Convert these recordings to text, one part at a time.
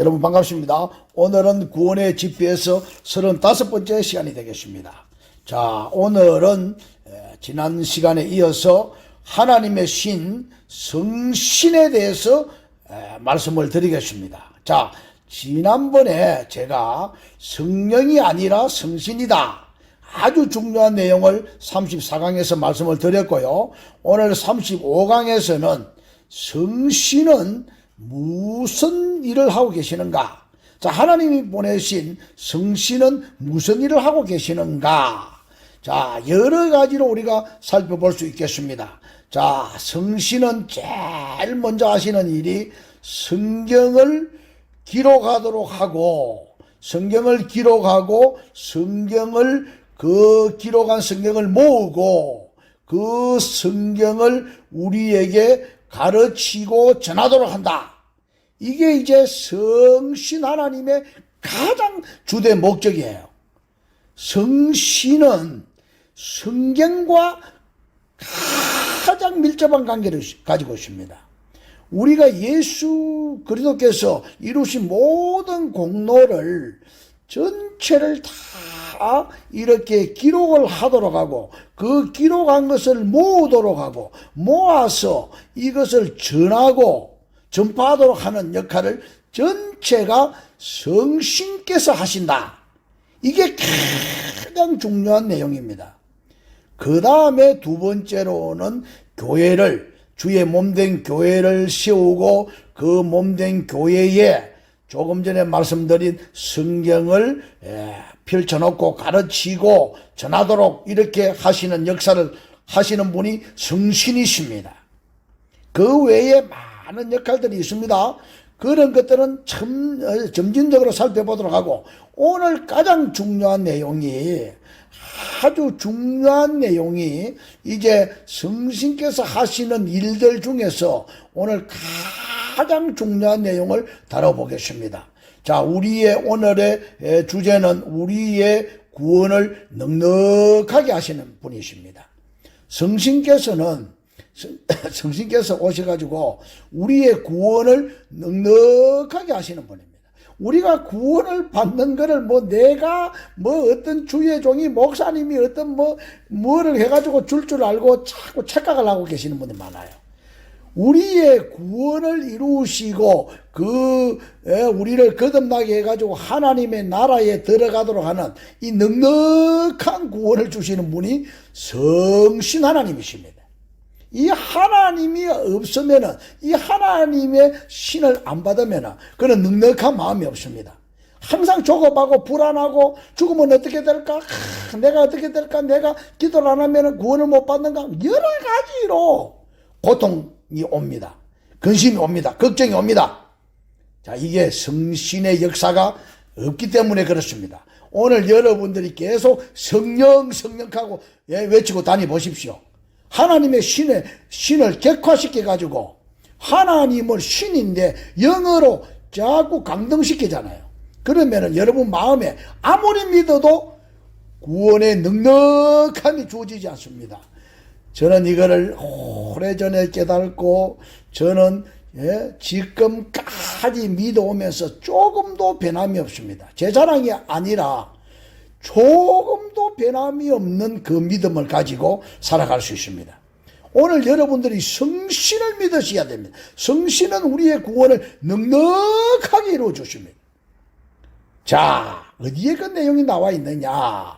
여러분 반갑습니다. 오늘은 구원의 GPS 35번째 시간이 되겠습니다. 자, 오늘은 지난 시간에 이어서 하나님의 신, 성신에 대해서 말씀을 드리겠습니다. 자, 지난번에 제가 성령이 아니라 성신이다, 아주 중요한 내용을 34강에서 말씀을 드렸고요. 오늘 35강에서는 성신은 무슨 일을 하고 계시는가? 자, 하나님이 보내신 성신은 무슨 일을 하고 계시는가? 자, 여러 가지로 우리가 살펴볼 수 있겠습니다. 자, 성신은 제일 먼저 하시는 일이 성경을 기록하도록 하고, 성경을 기록한 성경을 모으고, 그 성경을 우리에게 가르치고 전하도록 한다. 이게 이제 성신 하나님의 가장 주된 목적이에요. 성신은 성경과 가장 밀접한 관계를 가지고 있습니다. 우리가 예수 그리스도께서 이루신 모든 공로를 전체를 다 이렇게 기록을 하도록 하고, 그 기록한 것을 모으도록 하고, 모아서 이것을 전하고 전파하도록 하는 역할을 전체가 성신께서 하신다. 이게 가장 중요한 내용입니다. 그 다음에 두 번째로는 교회를, 주의 몸된 교회를 세우고, 그 몸된 교회에 조금 전에 말씀드린 성경을 펼쳐놓고 가르치고 전하도록 이렇게 하시는 역사를 하시는 분이 성신이십니다. 그 외에 많은 역할들이 있습니다. 그런 것들은 점진적으로 살펴보도록 하고, 오늘 가장 중요한 내용이, 아주 중요한 내용이 이제 성신께서 하시는 일들 중에서 오늘 가장 중요한 내용을 다뤄보겠습니다. 자, 우리의 오늘의 주제는 우리의 구원을 넉넉하게 하시는 분이십니다. 성신께서 오셔가지고 우리의 구원을 넉넉하게 하시는 분입니다. 우리가 구원을 받는 것을 내가 어떤 주의 종이 목사님이 어떤 뭐를 해가지고 줄 알고 자꾸 착각을 하고 계시는 분이 많아요. 우리의 구원을 이루시고 우리를 거듭나게 해가지고 하나님의 나라에 들어가도록 하는 이 넉넉한 구원을 주시는 분이 성신 하나님이십니다. 이 하나님이 없으면은, 이 하나님의 신을 안 받으면은 그는 넉넉한 마음이 없습니다. 항상 조급하고 불안하고, 죽으면 어떻게 될까? 내가 어떻게 될까? 내가 기도를 안 하면은 구원을 못 받는가? 여러 가지로 고통이 옵니다. 근심이 옵니다. 걱정이 옵니다. 자, 이게 성신의 역사가 없기 때문에 그렇습니다. 오늘 여러분들이 계속 성령하고 외치고 다니보십시오. 하나님의 신을 객화시켜가지고, 하나님을 신인데 영어로 자꾸 강등시키잖아요. 그러면은 여러분 마음에 아무리 믿어도 구원의 넉넉함이 주어지지 않습니다. 저는 이거를 오래전에 깨달고, 저는 지금까지 믿어오면서 조금도 변함이 없습니다. 제 자랑이 아니라 조금도 변함이 없는 그 믿음을 가지고 살아갈 수 있습니다. 오늘 여러분들이 성신을 믿으셔야 됩니다. 성신은 우리의 구원을 넉넉하게 이루어 주십니다. 자, 어디에 그 내용이 나와 있느냐?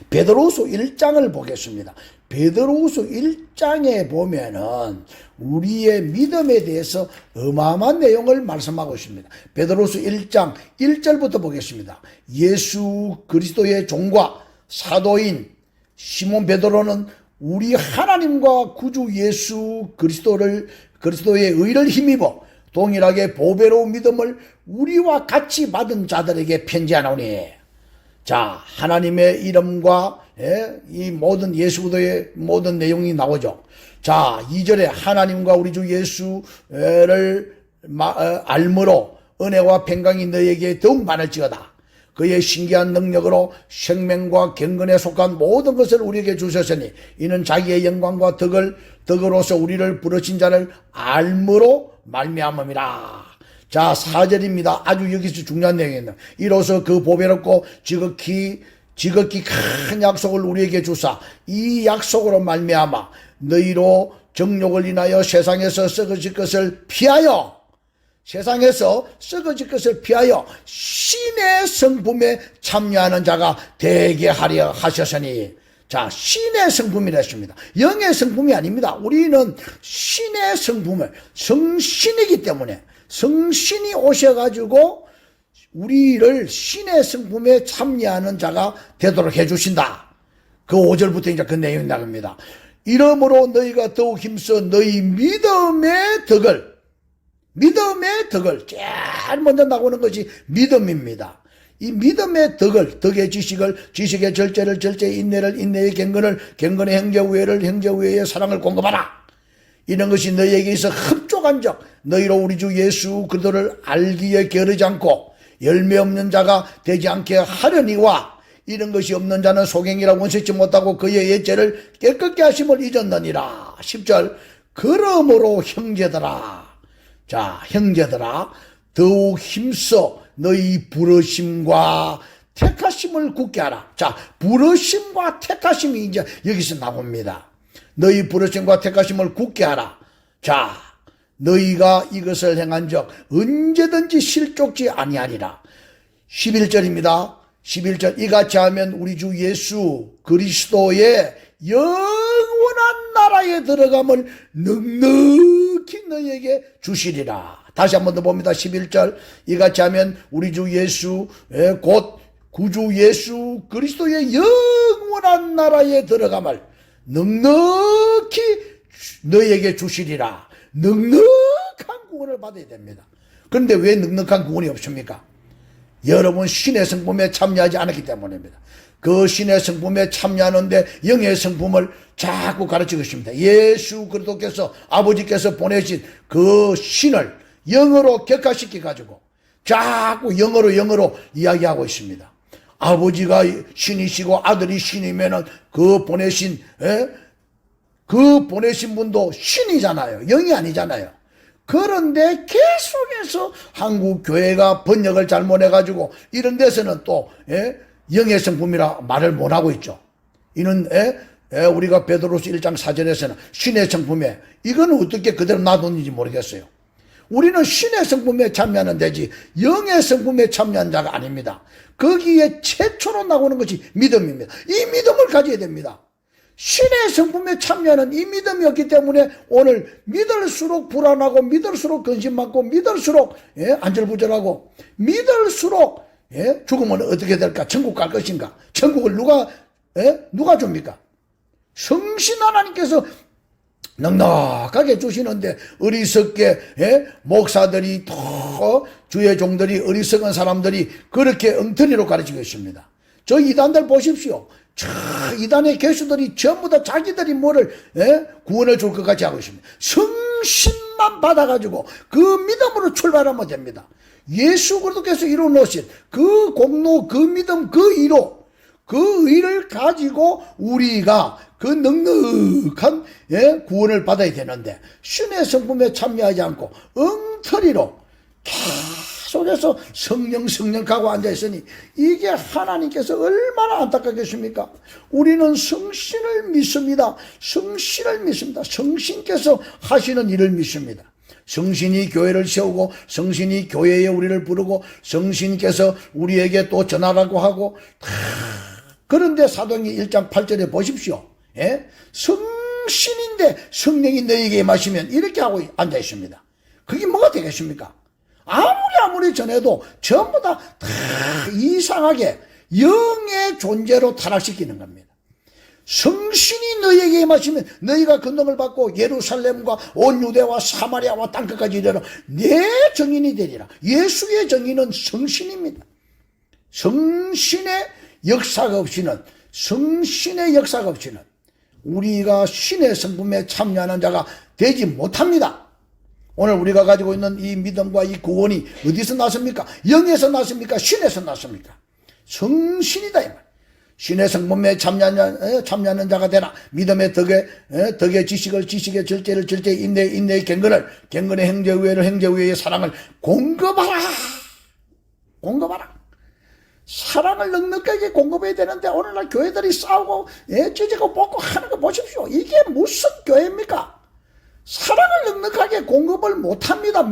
베드로후서 1장을 보겠습니다. 베드로후서 1장에 보면은 우리의 믿음에 대해서 어마어마한 내용을 말씀하고 있습니다. 베드로후서 1장 1절부터 보겠습니다. 예수 그리스도의 종과 사도인 시몬 베드로는 우리 하나님과 구주 예수 그리스도의 의를 힘입어 동일하게 보배로운 믿음을 우리와 같이 받은 자들에게 편지하노니. 자, 하나님의 이름과 이 모든 예수 그리스도의 모든 내용이 나오죠. 자, 2절에 하나님과 우리 주 예수를 알므로 은혜와 평강이 너에게 더욱 많을지어다. 그의 신기한 능력으로 생명과 경건에 속한 모든 것을 우리에게 주셨으니 이는 자기의 영광과 덕으로서 우리를 부르신 자를 알므로 말미암음이라. 자, 4절입니다. 아주 여기서 중요한 내용입니다. 이로써 그 보배롭고 지극히 큰 약속을 우리에게 주사 이 약속으로 말미암아 너희로 정욕을 인하여 세상에서 썩어질 것을 피하여 신의 성품에 참여하는 자가 되게 하려 하셨으니, 자, 신의 성품이라 했습니다. 영의 성품이 아닙니다. 우리는 신의 성품을, 성신이기 때문에 성신이 오셔가지고 우리를 신의 성품에 참여하는 자가 되도록 해주신다. 그 5절부터 이제 그 내용이 나갑니다. 이러므로 너희가 더욱 힘써 너희 믿음의 덕을 제일 먼저 나오는 것이 믿음입니다. 이 믿음의 덕의 지식의 절제를 인내를 인내의 경건의 형제우애의 사랑을 공급하라. 이런 것이 너희에게 있어 흡족한 적 너희로 우리 주 예수 그리스도를 알기에 게으르지 않고 열매 없는 자가 되지 않게 하려니와 이런 것이 없는 자는 소경이라 원색지 못하고 그의 예죄를 깨끗게 하심을 잊었느니라. 10절 그러므로 형제들아, 자, 형제들아 더욱 힘써 너희 부르심과 택하심을 굳게 하라. 자, 부르심과 택하심이 이제 여기서 나옵니다. 너희 부르심과 택하심을 굳게 하라. 자, 너희가 이것을 행한 적 언제든지 실족지 아니하리라. 11절입니다. 11절 이같이 하면 우리 주 예수 그리스도의 영원한 나라에 들어감을 넉넉히 너희에게 주시리라. 다시 한 번 더 봅니다. 11절 이같이 하면 우리 주 예수 곧 구주 예수 그리스도의 영원한 나라에 들어감을 넉넉히 너희에게 주시리라. 넉넉한 구원을 받아야 됩니다. 그런데 왜 넉넉한 구원이 없습니까? 여러분 신의 성품에 참여하지 않았기 때문입니다. 그 신의 성품에 참여하는데 영의 성품을 자꾸 가르치고 있습니다. 예수 그리스도께서 아버지께서 보내신 그 신을 영어로 격화시켜 가지고 자꾸 영어로 이야기하고 있습니다. 아버지가 신이시고 아들이 신이면은 그 보내신 분도 신이잖아요. 영이 아니잖아요. 그런데 계속해서 한국 교회가 번역을 잘못해가지고 이런 데서는 또 영의 성품이라 말을 못하고 있죠. 이는 우리가 베드로서 1장 4절에서는 신의 성품에 이거는 어떻게 그대로 놔뒀는지 모르겠어요. 우리는 신의 성품에 참여하는 데지 영의 성품에 참여한 자가 아닙니다. 거기에 최초로 나오는 것이 믿음입니다. 이 믿음을 가져야 됩니다. 신의 성품에 참여하는 이 믿음이 없기 때문에 오늘 믿을수록 불안하고 믿을수록 근심 많고 믿을수록 안절부절하고 믿을수록 죽으면 어떻게 될까? 천국 갈 것인가? 천국을 누가 줍니까? 성신 하나님께서 넉넉하게 주시는데 어리석게 목사들이 또 주의 종들이 어리석은 사람들이 그렇게 엉터리로 가르치고 있습니다. 저 이단들 보십시오. 이단의 교수들이 전부 다 자기들이 구원을 줄 것 같이 하고 있습니다. 성신만 받아가지고 그 믿음으로 출발하면 됩니다. 예수 그리스도께서 이루어 놓으신 그 공로, 그 믿음, 그 의를 가지고 우리가 그 넉넉한 구원을 받아야 되는데 신의 성품에 참여하지 않고 엉터리로 계속해서 성령 하고 앉아있으니 이게 하나님께서 얼마나 안타깝겠습니까? 우리는 성신을 믿습니다. 성신께서 하시는 일을 믿습니다. 성신이 교회를 세우고 성신이 교회에 우리를 부르고 성신께서 우리에게 또 전하라고 하고 그런데 사도행전 1장 8절에 보십시오. 성신인데 성령이 너희에게 임하시면 이렇게 하고 앉아 있습니다. 그게 뭐가 되겠습니까? 아무리 전해도 전부 다 이상하게 영의 존재로 타락시키는 겁니다. 성신이 너희에게 임하시면 너희가 권능을 받고 예루살렘과 온 유대와 사마리아와 땅끝까지 이르러 내 증인이 되리라. 예수의 증인은 성신입니다. 성신의 역사가 없이는 우리가 신의 성품에 참여하는 자가 되지 못합니다. 오늘 우리가 가지고 있는 이 믿음과 이 구원이 어디서 났습니까? 영에서 났습니까? 신에서 났습니까? 성신이다 이 말. 신의 성품에 참여하는 자가 되라. 믿음의 덕의 지식을, 지식의 절제를, 절제의 인내의, 인내의 경건을, 경건의 행제우애를, 행제우애의 사랑을 공급하라. 공급하라. 사랑을 넉넉하게 공급해야 되는데 오늘날 교회들이 싸우고 찢고 뽑고 하는 거 보십시오. 이게 무슨 교회입니까? 사랑을 넉넉하게 공급을 못합니다.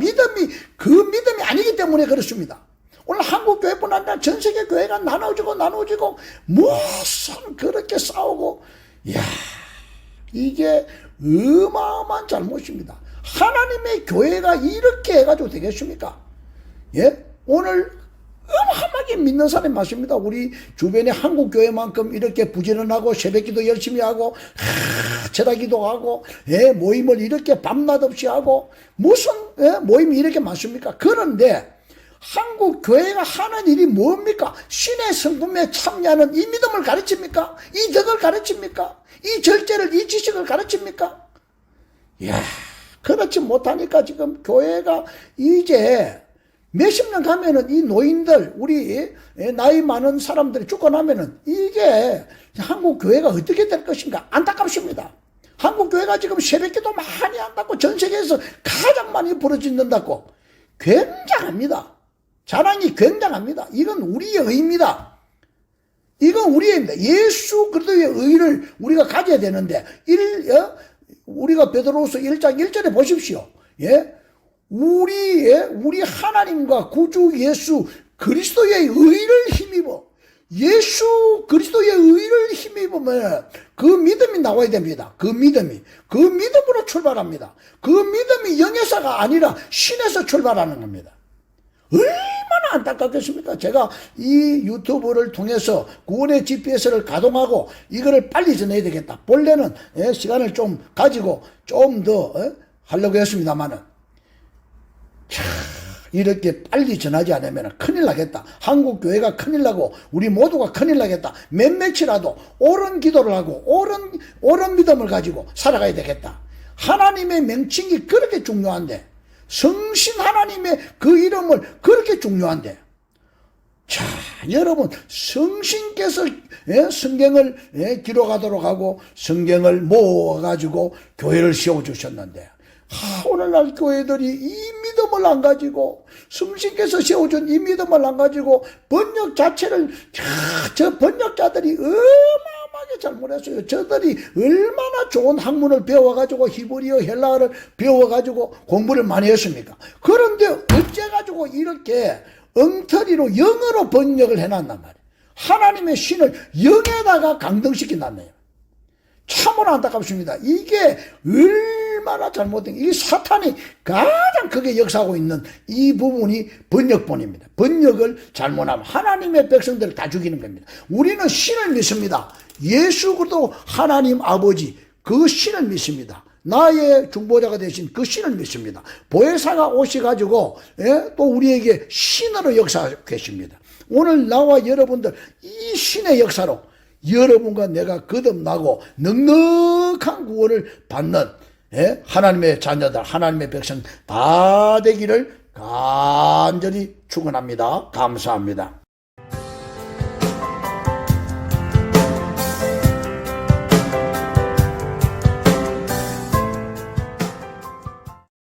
그 믿음이 아니기 때문에 그렇습니다. 오늘 한국 교회뿐 아니라 전 세계 교회가 나눠지고 무슨 그렇게 싸우고, 이야, 이게 어마어마한 잘못입니다. 하나님의 교회가 이렇게 해가지고 되겠습니까? 예? 오늘 어마어마하게 믿는 사람이 많습니다. 우리 주변에 한국 교회만큼 이렇게 부지런하고 새벽기도 열심히 하고 철학기도 하고 모임을 이렇게 밤낮 없이 하고 무슨 모임이 이렇게 많습니까? 그런데 한국 교회가 하는 일이 뭡니까? 신의 성품에 참여하는 이 믿음을 가르칩니까? 이 덕을 가르칩니까? 이 절제를, 이 지식을 가르칩니까? 이야, 그렇지 못하니까 지금 교회가 이제 몇십 년 가면은 이 노인들, 우리 나이 많은 사람들이 죽고 나면은 이게 한국 교회가 어떻게 될 것인가 안타깝습니다. 한국 교회가 지금 새벽기도 많이 한다고, 전 세계에서 가장 많이 벌어진다고, 굉장합니다. 자랑이 굉장합니다. 이건 우리의 의입니다. 이건 우리의 의입니다. 예수 그리스도의 의를 우리가 가져야 되는데, 우리가 베드로후서 1장 1절에 보십시오. 예? 우리 하나님과 구주 예수 그리스도의 의를 힘입어, 예수 그리스도의 의를 힘입으면 그 믿음이 나와야 됩니다. 그 믿음으로 출발합니다. 그 믿음이 영에서가 아니라 신에서 출발하는 겁니다. 얼마나 안타깝겠습니까? 제가 이 유튜브를 통해서 구원의 GPS를 가동하고 이거를 빨리 전해야 되겠다. 본래는 시간을 좀 가지고 좀 더 하려고 했습니다만은, 이렇게 빨리 전하지 않으면 큰일 나겠다. 한국 교회가 큰일 나고 우리 모두가 큰일 나겠다. 몇몇이라도 옳은 기도를 하고 옳은 믿음을 가지고 살아가야 되겠다. 하나님의 명칭이 그렇게 중요한데, 성신 하나님의 그 이름을 그렇게 중요한데, 자, 여러분, 성신께서 성경을 기록하도록 하고 성경을 모아가지고 교회를 세워주셨는데, 오늘날 교회들이 이 믿음을 안 가지고, 성신께서 세워준 이 믿음을 안 가지고 번역 자체를, 저 번역자들이 어마어마하게 잘못했어요. 저들이 얼마나 좋은 학문을 배워가지고 히브리어 헬라어를 배워가지고 공부를 많이 했습니까? 그런데 어째가지고 이렇게 엉터리로 영어로 번역을 해놨단 말이에요. 하나님의 신을 영에다가 강등시켜놨네요. 참으로 안타깝습니다. 이게 얼마나 잘못된, 이 사탄이 가장 크게 역사하고 있는 이 부분이 번역본입니다. 번역을 잘못하면 하나님의 백성들을 다 죽이는 겁니다. 우리는 신을 믿습니다. 예수 그리스도 하나님 아버지 그 신을 믿습니다. 나의 중보자가 되신 그 신을 믿습니다. 보혜사가 오셔가지고 또 우리에게 신으로 역사하고 계십니다. 오늘 나와 여러분들 이 신의 역사로 여러분과 내가 거듭나고 넉넉한 구원을 받는 하나님의 자녀들, 하나님의 백성 다 되기를 간절히 축원합니다. 감사합니다.